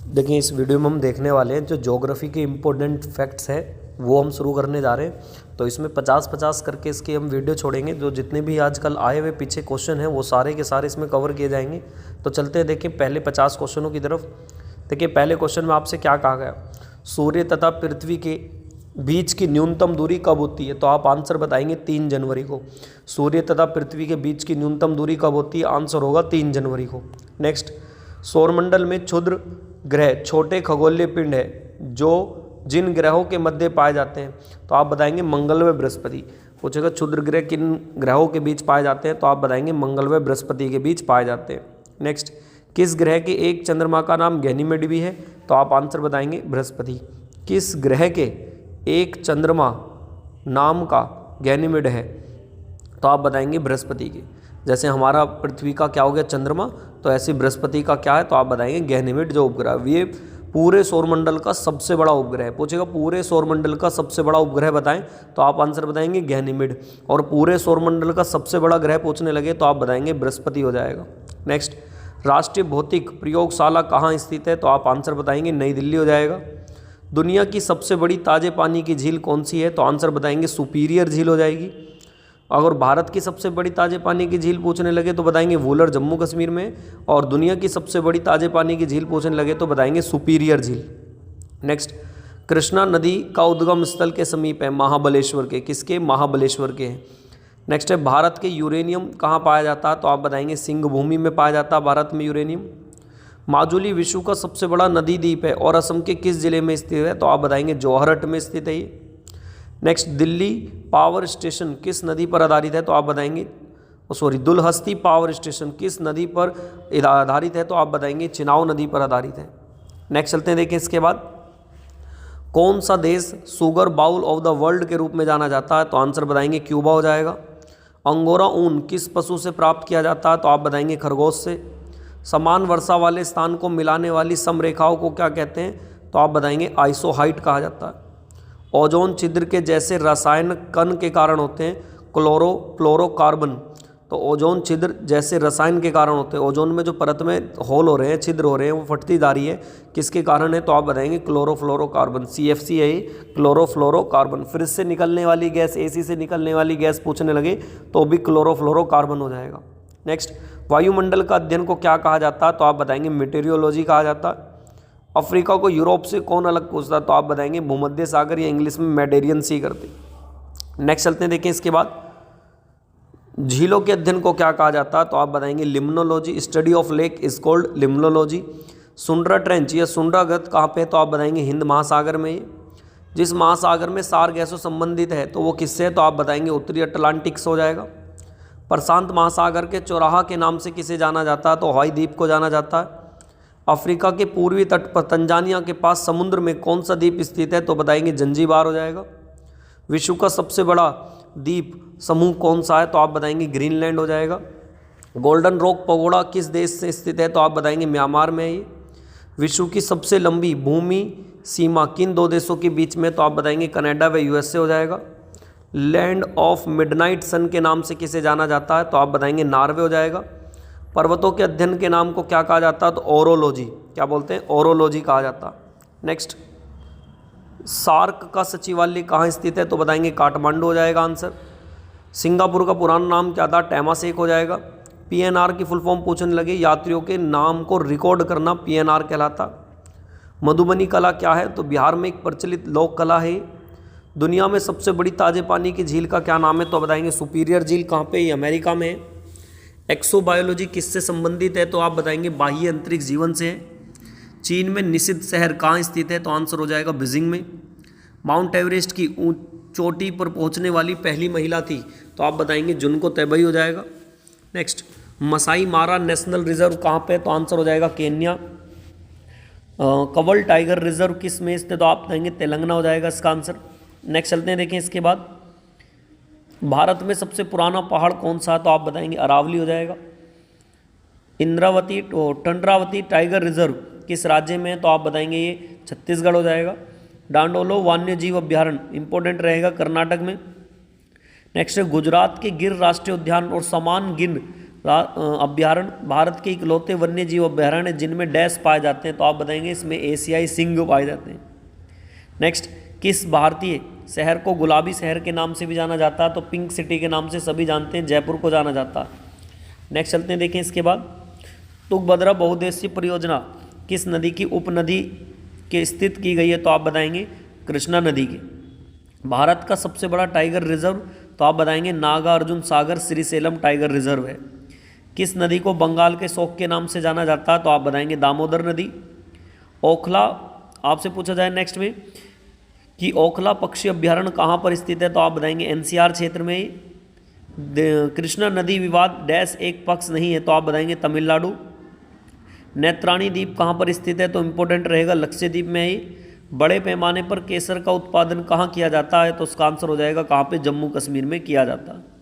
देखिए इस वीडियो में हम देखने वाले हैं जो ज्योग्राफी के इम्पोर्टेंट फैक्ट्स है वो हम शुरू करने जा रहे हैं। तो इसमें 50-50 करके इसकी हम वीडियो छोड़ेंगे। जो जितने भी आजकल आए हुए पीछे क्वेश्चन हैं वो सारे के सारे इसमें कवर किए जाएंगे। तो चलते हैं देखिए पहले 50 क्वेश्चनों की तरफ। देखिए पहले क्वेश्चन में आपसे क्या कहा गया, सूर्य तथा पृथ्वी के बीच की न्यूनतम दूरी कब होती है? तो आप आंसर बताएंगे 3 जनवरी को। सूर्य तथा पृथ्वी के बीच की न्यूनतम दूरी कब होती है? आंसर होगा 3 जनवरी को। नेक्स्ट, सौरमंडल में क्षुद्र ग्रह छोटे खगोलीय पिंड है जो जिन ग्रहों के मध्य पाए जाते हैं? तो आप बताएंगे मंगल व बृहस्पति। पूछेगा क्षुद्र ग्रह किन ग्रहों के बीच पाए जाते हैं? तो आप बताएंगे मंगल व बृहस्पति के बीच पाए जाते हैं। नेक्स्ट, किस ग्रह के एक चंद्रमा का नाम गैनीमेड भी है? तो आप आंसर बताएंगे बृहस्पति। किस ग्रह के एक चंद्रमा नाम का गैनीमेड है? तो आप बताएंगे बृहस्पति के। जैसे हमारा पृथ्वी का क्या हो गया चंद्रमा, तो ऐसे बृहस्पति का क्या है? तो आप बताएंगे गैनीमेड जो उपग्रह। ये पूरे सौरमंडल का सबसे बड़ा उपग्रह है। पूछेगा पूरे सौरमंडल का सबसे बड़ा उपग्रह बताएं, तो आप आंसर बताएंगे गैनीमेड। और पूरे सौरमंडल का सबसे बड़ा ग्रह पूछने लगे तो आप बताएंगे बृहस्पति हो जाएगा। नेक्स्ट, राष्ट्रीय भौतिक प्रयोगशाला कहाँ स्थित है? तो आप आंसर बताएंगे नई दिल्ली हो जाएगा। दुनिया की सबसे बड़ी ताजे पानी की झील कौन सी है? तो आंसर बताएंगे सुपीरियर झील हो जाएगी। अगर भारत की सबसे बड़ी ताजे पानी की झील पूछने लगे तो बताएंगे वुलर जम्मू कश्मीर में। और दुनिया की सबसे बड़ी ताजे पानी की झील पूछने लगे तो बताएंगे सुपीरियर झील। नेक्स्ट, कृष्णा नदी का उद्गम स्थल के समीप है? महाबलेश्वर के। किसके? महाबलेश्वर के हैं। नेक्स्ट है, भारत के यूरेनियम कहाँ पाया जाता है? तो आप बताएंगे सिंह भूमि में पाया जाता है भारत में यूरेनियम। माजुली विश्व का सबसे बड़ा नदी द्वीप है और असम के किस जिले में स्थित है? तो आप बताएंगे जौहरट में स्थित है ये। नेक्स्ट, दिल्ली पावर स्टेशन किस नदी पर आधारित है? तो आप बताएंगे दुलहस्ती पावर स्टेशन किस नदी पर आधारित है? तो आप बताएंगे चिनाव नदी पर आधारित है। नेक्स्ट चलते हैं देखिए इसके बाद, कौन सा देश sugar bowl of the world के रूप में जाना जाता है? तो आंसर बताएंगे क्यूबा हो जाएगा। अंगोरा ऊन किस पशु से प्राप्त किया जाता है? तो आप बताएंगे खरगोश से। समान वर्षा वाले स्थान को मिलाने वाली समरेखाओं को क्या कहते हैं? तो आप बताएंगे आइसोहाइट कहा जाता है। ओजोन छिद्र के जैसे रसायन कण के कारण होते हैं? क्लोरोफ्लोरोकार्बन। तो ओजोन छिद्र जैसे रसायन के कारण होते हैं। ओजोन में जो परत में होल हो रहे हैं, छिद्र हो रहे हैं, वो फटती जा रही है, किसके कारण है? तो आप बताएंगे क्लोरोफ्लोरोकार्बन। CFC है क्लोरोफ्लोरोकार्बन। फ्रिज से निकलने वाली गैस, AC से निकलने वाली गैस पूछने लगे तो भी क्लोरोफ्लोरोकार्बन हो जाएगा। नेक्स्ट, वायुमंडल का अध्ययन को क्या कहा जाता है? तो आप बताएंगे मीटेरियोलॉजी कहा जाता है। अफ्रीका को यूरोप से कौन अलग पूछता है? तो आप बताएंगे भूमध्य सागर, या इंग्लिश में मेडिटेरियन सी करते। नेक्स्ट चलते हैं देखिए इसके बाद, झीलों के अध्ययन को क्या कहा जाता है? तो आप बताएंगे limnology. Study of lake is called limnology. Sunda trench या सुंड्रा गत कहाँ पे है? तो आप बताएंगे हिंद महासागर में। जिस महासागर में सार गैसों संबंधित है तो वो किससे है? तो आप बताएंगे उत्तरी अटलांटिक से हो जाएगा। प्रशांत महासागर के चौराहा के नाम से किसे जाना जाता है? तो हवाई द्वीप को जाना जाता है। अफ्रीका के पूर्वी तट पर तंजानिया के पास समुद्र में कौन सा द्वीप स्थित है? तो बताएंगे जंजीबार हो जाएगा। विश्व का सबसे बड़ा द्वीप समूह कौन सा है? तो आप बताएंगे ग्रीनलैंड हो जाएगा। गोल्डन रॉक पगोड़ा किस देश से स्थित है? तो आप बताएंगे म्यांमार में है ये। विश्व की सबसे लंबी भूमि सीमा किन 2 देशों के बीच में? तो आप बताएंगे कनाडा व USA हो जाएगा। लैंड ऑफ मिडनाइट सन के नाम से किसे जाना जाता है? तो आप बताएंगे नॉर्वे हो जाएगा। पर्वतों के अध्ययन के नाम को क्या कहा जाता है? तो ओरोलॉजी। क्या बोलते हैं? ओरोलॉजी कहा जाता। नेक्स्ट, सार्क का सचिवालय कहाँ स्थित है? तो बताएंगे काठमांडू हो जाएगा आंसर। सिंगापुर का पुराना नाम क्या था? टेमासेक हो जाएगा। PNR की फुल फॉर्म पूछने लगे, यात्रियों के नाम को रिकॉर्ड करना PNR कहलाता। मधुबनी कला क्या है? तो बिहार में एक प्रचलित लोक कला है। दुनिया में सबसे बड़ी ताजे पानी की झील का क्या नाम है? तो बताएंगे सुपीरियर झील। कहाँ पे? ये अमेरिका में है। एक्सोबायोलॉजी किससे संबंधित है? तो आप बताएंगे बाह्य अंतरिक्ष जीवन से है। चीन में निषिद्ध शहर कहाँ स्थित है? तो आंसर हो जाएगा बीजिंग में। माउंट एवरेस्ट की चोटी पर पहुंचने वाली पहली महिला थी? तो आप बताएंगे जुनको तैबई हो जाएगा। नेक्स्ट, मसाई मारा नेशनल रिजर्व कहाँ पे? तो आंसर हो जाएगा केन्या। कवल टाइगर रिजर्व किस में स्थित? तो आप बताएंगे तेलंगाना हो जाएगा इसका आंसर। नेक्स्ट चलते हैं देखें इसके बाद, भारत में सबसे पुराना पहाड़ कौन सा है? तो आप बताएंगे अरावली हो जाएगा। इंद्रावती टंडरावती टाइगर रिजर्व किस राज्य में है? तो आप बताएंगे ये छत्तीसगढ़ हो जाएगा। डांडोलो वन्य जीव अभ्यारण्य इंपॉर्टेंट रहेगा कर्नाटक में। नेक्स्ट है, गुजरात के गिर राष्ट्रीय उद्यान और समान गिर अभ्यारण्य भारत के इकलौते वन्य जीव अभ्यारण्य जिनमें डैश पाए जाते हैं, तो आप बताएंगे इसमें एशियाई सिंह पाए जाते हैं। नेक्स्ट, किस भारतीय शहर को गुलाबी शहर के नाम से भी जाना जाता है? तो पिंक सिटी के नाम से सभी जानते हैं, जयपुर को जाना जाता है। नेक्स्ट चलते हैं, देखें इसके बाद, तुंगभद्रा बहुउद्देशीय परियोजना किस नदी की उपनदी के स्थित की गई है? तो आप बताएंगे कृष्णा नदी के। भारत का सबसे बड़ा टाइगर रिजर्व? तो आप बताएंगे नागार्जुन सागर श्रीशैलम टाइगर रिजर्व है। किस नदी को बंगाल के शोक के नाम से जाना जाता है? तो आप बताएंगे दामोदर नदी। ओखला, आपसे पूछा जाए नेक्स्ट में कि ओखला पक्षी अभ्यारण्य कहाँ पर स्थित है? तो आप बताएंगे एनसीआर क्षेत्र में। कृष्णा नदी विवाद डैश एक पक्ष नहीं है, तो आप बताएंगे तमिलनाडु। नेत्राणी द्वीप कहाँ पर स्थित है? तो इम्पोर्टेंट रहेगा लक्षद्वीप में ही। बड़े पैमाने पर केसर का उत्पादन कहाँ किया जाता है? तो उसका आंसर हो जाएगा कहाँ पे? जम्मू कश्मीर में किया जाता है।